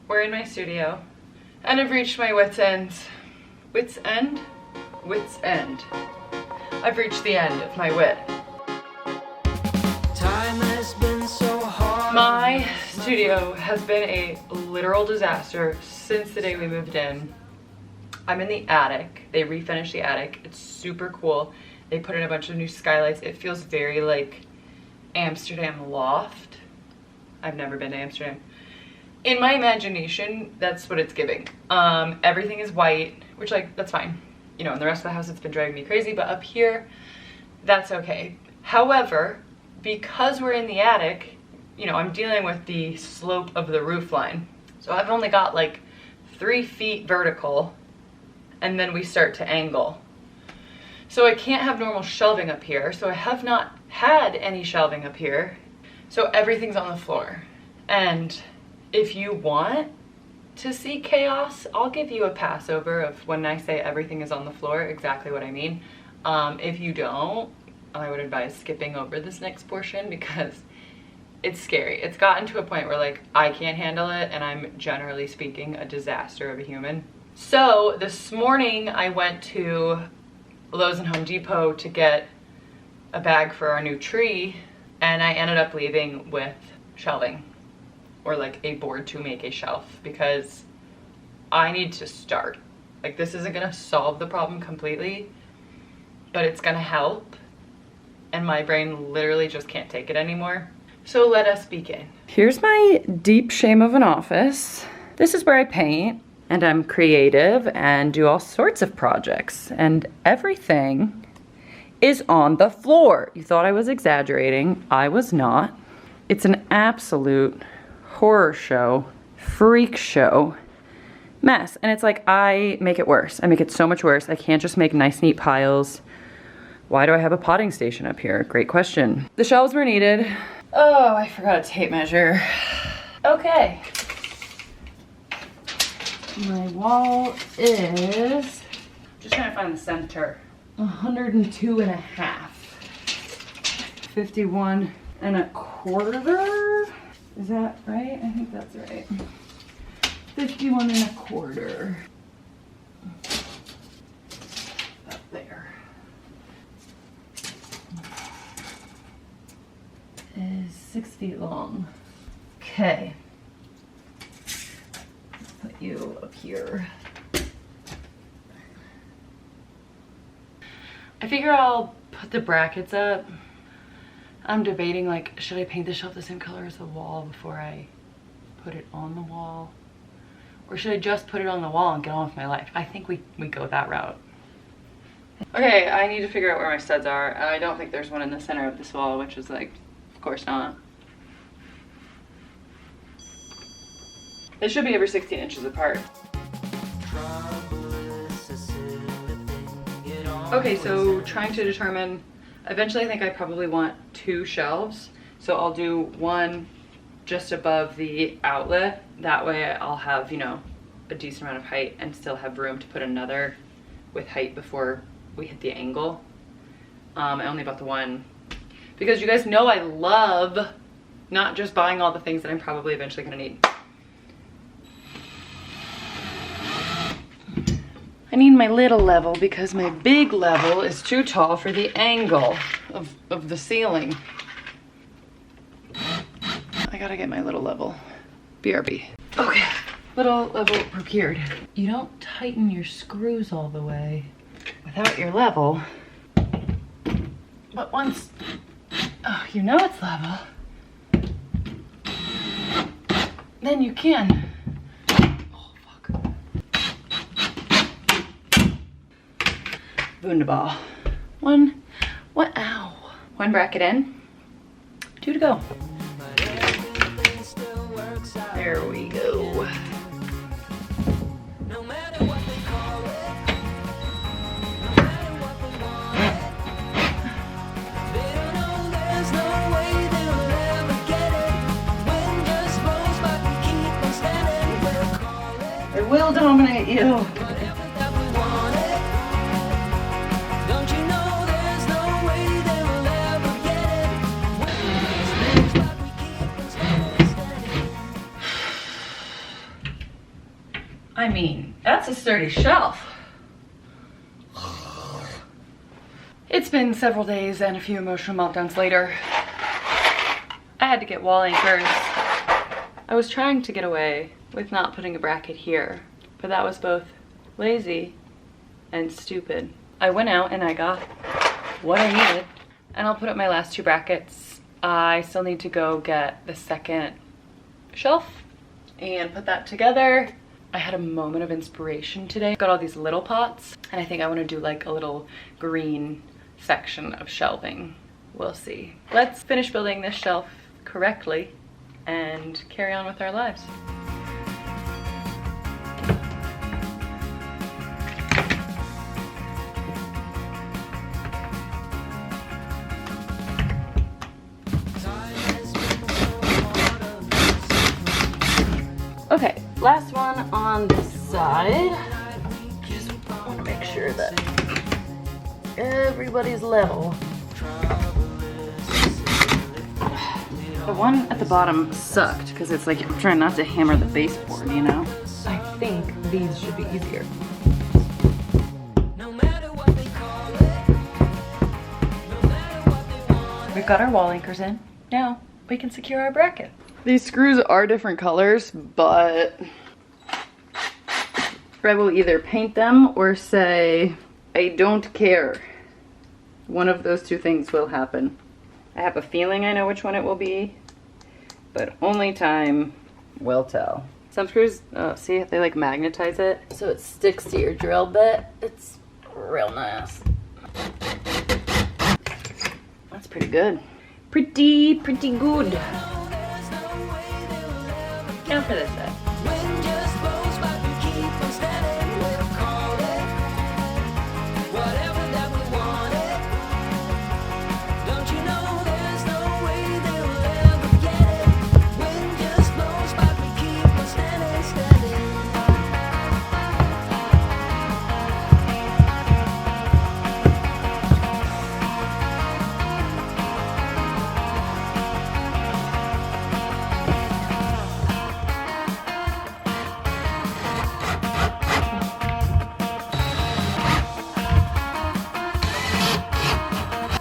We're in my studio, and I've reached my wit's end. Wit's end? Wit's end. I've reached the end of my wit. Time has been so hard. My studio has been a literal disaster since the day we moved in. I'm in the attic. They refinished the attic. It's super cool. They put in a bunch of new skylights. It feels very like Amsterdam loft. I've never been to Amsterdam. In my imagination, that's what it's giving. Everything is white, which like, that's fine. You know, in the rest of the house, it's been driving me crazy, but up here, that's okay. However, because we're in the attic, you know, I'm dealing with the slope of the roof line. So I've only got like 3 feet vertical, and then we start to angle. So I can't have normal shelving up here. So I have not had any shelving up here. So everything's on the floor. And if you want to see chaos, I'll give you a pass over of when I say everything is on the floor, exactly what I mean. If you don't, I would advise skipping over this next portion because it's scary. It's gotten to a point where like I can't handle it, and I'm generally speaking a disaster of a human. So this morning I went to Lowe's and Home Depot to get a bag for our new tree, and I ended up leaving with shelving, or like a board to make a shelf, because I need to start. Like, this isn't gonna solve the problem completely, but it's gonna help, and my brain literally just can't take it anymore. So let us begin. Here's my deep shame of an office. This is where I paint, and I'm creative and do all sorts of projects, and everything is on the floor. You thought I was exaggerating. I was not. It's an absolute horror show, freak show, mess. And it's like, I make it worse. I make it so much worse. I can't just make nice, neat piles. Why do I have a potting station up here? Great question. The shelves were needed. Oh, I forgot a tape measure. Okay. My wall is, just trying to find the center, 102.5. 51.25. Is that right? I think that's right. 51.25. Up there. Is 6 feet long. Okay. Put you up here. I figure I'll put the brackets up. I'm debating, like, should I paint the shelf the same color as the wall before I put it on the wall? Or should I just put it on the wall and get on with my life? I think we go that route. Okay, I need to figure out where my studs are. I don't think there's one in the center of this wall, which is like, of course not. They should be over 16 inches apart. Okay, so trying to determine, eventually I think I probably want 2 shelves. So I'll do one just above the outlet. That way I'll have, you know, a decent amount of height and still have room to put another with height before we hit the angle. I only bought the one because you guys know I love not just buying all the things that I'm probably eventually gonna need. I need my little level because my big level is too tall for the angle of the ceiling. I gotta get my little level. BRB. Okay, little level procured. You don't tighten your screws all the way without your level. But once, you know it's level, then you can. Wunderbar. Ow. One bracket in, 2 to go. There we go. I will dominate you. I mean, that's a sturdy shelf. It's been several days and a few emotional meltdowns later. I had to get wall anchors. I was trying to get away with not putting a bracket here, but that was both lazy and stupid. I went out and I got what I needed, and I'll put up my last 2 brackets. I still need to go get the second shelf and put that together. I had a moment of inspiration today. Got all these little pots, and I think I want to do like a little green section of shelving. We'll see. Let's finish building this shelf correctly and carry on with our lives. Okay, last one on this side. Just want to make sure that everybody's level. The one at the bottom sucked because it's like I'm trying not to hammer the baseboard, you know? I think these should be easier. We've got our wall anchors in. Now we can secure our bracket. These screws are different colors, but I will either paint them or say, I don't care. One of those 2 things will happen. I have a feeling I know which one it will be, but only time will tell. Some screws, see, they like magnetize it, so it sticks to your drill bit. It's real nice. That's pretty good. Pretty good. Now for this side.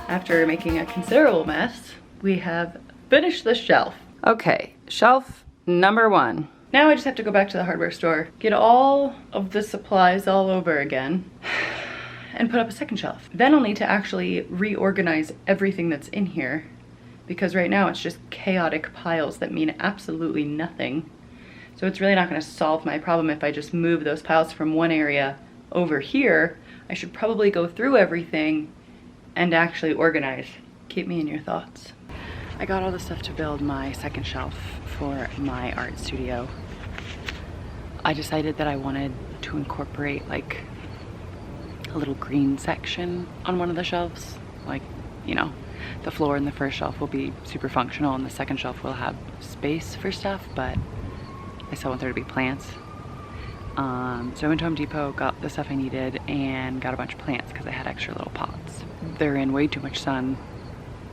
After making a considerable mess, we have finished the shelf. Okay, shelf number 1. Now I just have to go back to the hardware store, get all of the supplies all over again, and put up a second shelf. Then I'll need to actually reorganize everything that's in here, because right now it's just chaotic piles that mean absolutely nothing. So it's really not going to solve my problem if I just move those piles from one area over here. I should probably go through everything and actually organize. Keep me in your thoughts. I got all the stuff to build my second shelf for my art studio. I decided that I wanted to incorporate like a little green section on one of the shelves. Like, you know, the floor in the first shelf will be super functional and the second shelf will have space for stuff, but I still want there to be plants. So I went to Home Depot, got the stuff I needed, and got a bunch of plants because I had extra little pots. They're in way too much sun.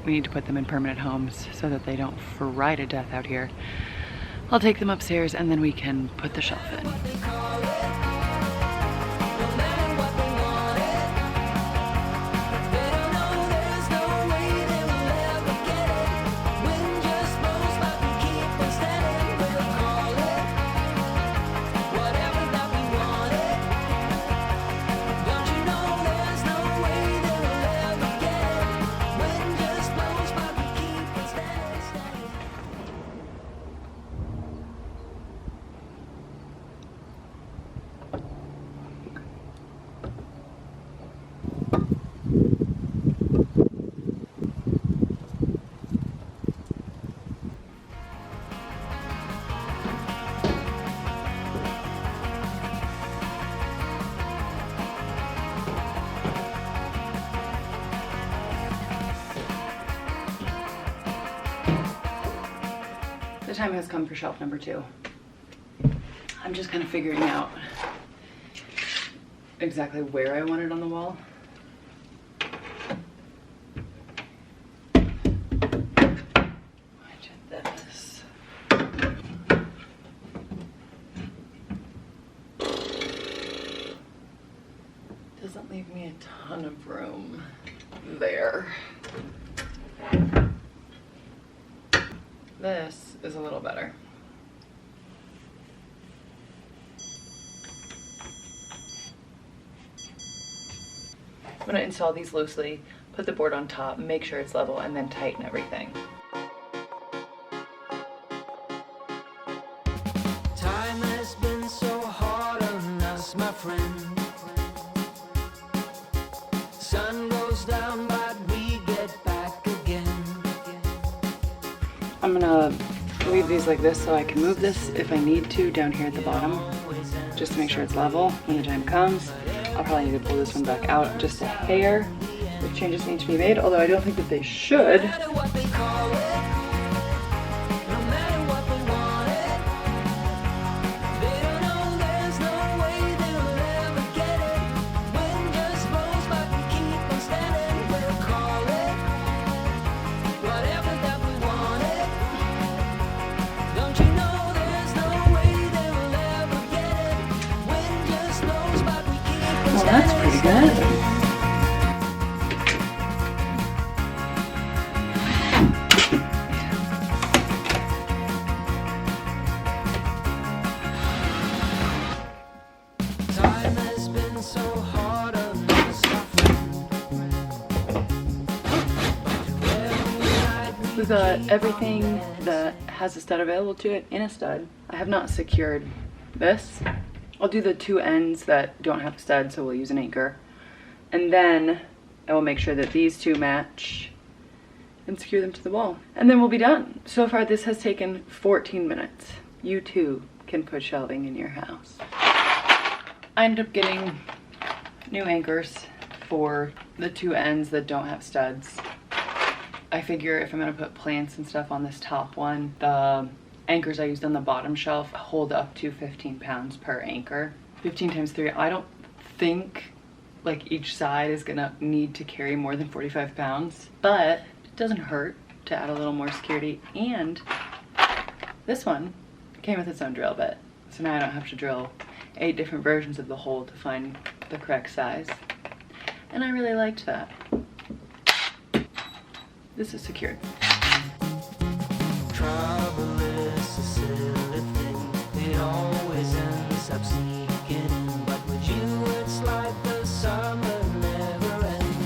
We need to put them in permanent homes so that they don't fry to death out here. I'll take them upstairs and then we can put the shelf in. The time has come for shelf number 2. I'm just kind of figuring out exactly where I want it on the wall. I did this. doesn't leave me a ton of room there. This is a little better. I'm gonna install these loosely, put the board on top, make sure it's level, and then tighten everything. Time has been so hard on us, my friend. Sun goes down, but we get back again. I'm gonna leave these like this so I can move this if I need to down here at the bottom, just to make sure it's level when the time comes. I'll probably need to pull this one back out just a hair if changes need to be made, although I don't think that they should. No matter what they call it, no matter what they want it, they don't know there's no way they'll ever get it. Wind just blows, but we keep on standing. We'll call it whatever that we want it. Don't you know there's no way they'll ever get it? Wind just blows, but we keep on standing. Well, that's pretty good. Time has been so hard on us, my friend. We've got everything that has a stud available to it in a stud. I have not secured this. I'll do the two ends that don't have a stud, so we'll use an anchor. And then I will make sure that these two match and secure them to the wall. And then we'll be done. So far this has taken 14 minutes. You too can put shelving in your house. I ended up getting new anchors for the two ends that don't have studs. I figure if I'm gonna put plants and stuff on this top one, the anchors I used on the bottom shelf hold up to 15 pounds per anchor. 15 times 3, I don't think like each side is gonna need to carry more than 45 pounds, but it doesn't hurt to add a little more security. And this one came with its own drill bit, so now I don't have to drill 8 different versions of the hole to find the correct size. And I really liked that. This is secured. Trouble is a silly thing. It always ends up sneaking in. But with you, it's like the summer never ends.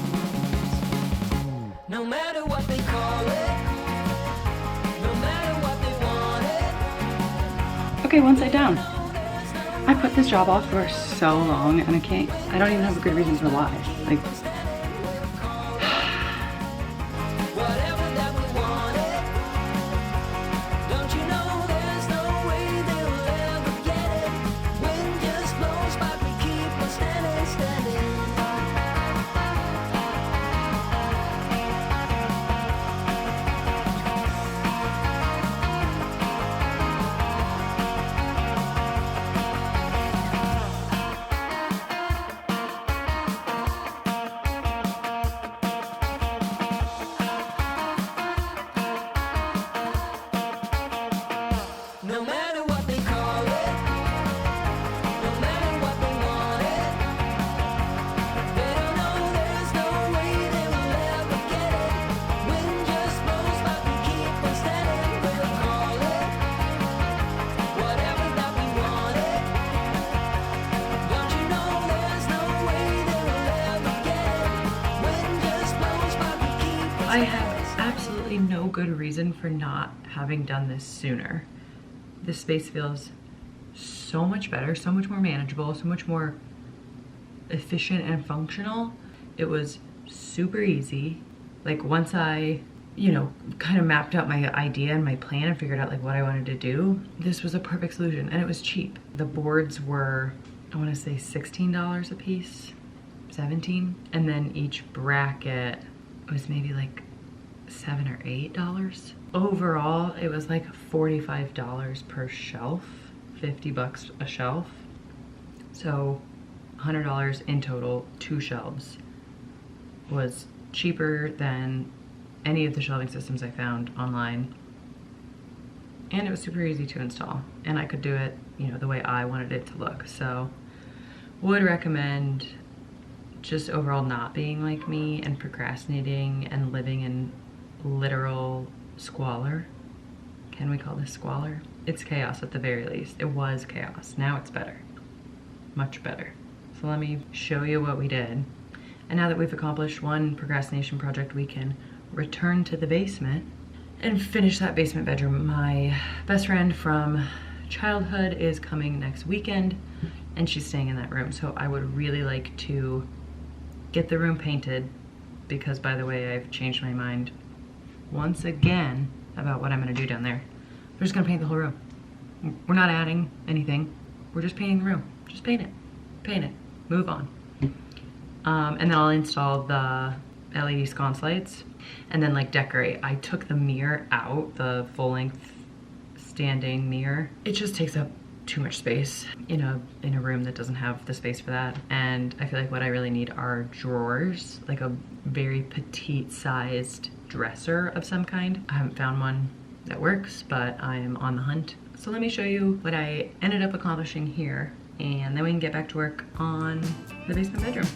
No matter what they call it, no matter what they want it. Okay, one side down. I put this job off for so long and I don't even have a good reason for why. Like, Whatever that we want it. Don't you know there's no way they'll ever get it? Wind just blows, but we keep on standing, standing. No matter what they call it, no matter what they want it, they don't know there's no way they will ever get it. Wind just blows, but we keep on standing. We'll call it whatever that we want it. Don't you know there's no way they will ever get it? Wind just blows, but we keep on I have absolutely no good reason for not having done this sooner. This space feels so much better, so much more manageable, so much more efficient and functional. It was super easy. Like once I, kind of mapped out my idea and my plan and figured out like what I wanted to do, this was a perfect solution and it was cheap. The boards were, I want to say $16 a piece, 17. And then each bracket was maybe like $7 or $8. Overall, it was like $45 per shelf, 50 bucks a shelf. So $100 in total, 2 shelves. Was cheaper than any of the shelving systems I found online. And it was super easy to install. And I could do it, the way I wanted it to look. So would recommend just overall not being like me and procrastinating and living in literal squalor. Can we call this squalor? It's chaos at the very least. It was chaos. Now it's better. Much better. So let me show you what we did. And now that we've accomplished one procrastination project, we can return to the basement and finish that basement bedroom. My best friend from childhood is coming next weekend and she's staying in that room. So I would really like to get the room painted because, by the way, I've changed my mind once again about what I'm gonna do down there. We're just gonna paint the whole room. We're not adding anything. We're just painting the room. Just paint it. Paint it. Move on. And then I'll install the LED sconce lights and then like decorate. I took the mirror out, the full length standing mirror. It just takes up too much space in a room that doesn't have the space for that. And I feel like what I really need are drawers, like a very petite sized dresser of some kind. I haven't found one that works, but I am on the hunt. So let me show you what I ended up accomplishing here, and then we can get back to work on the basement bedroom.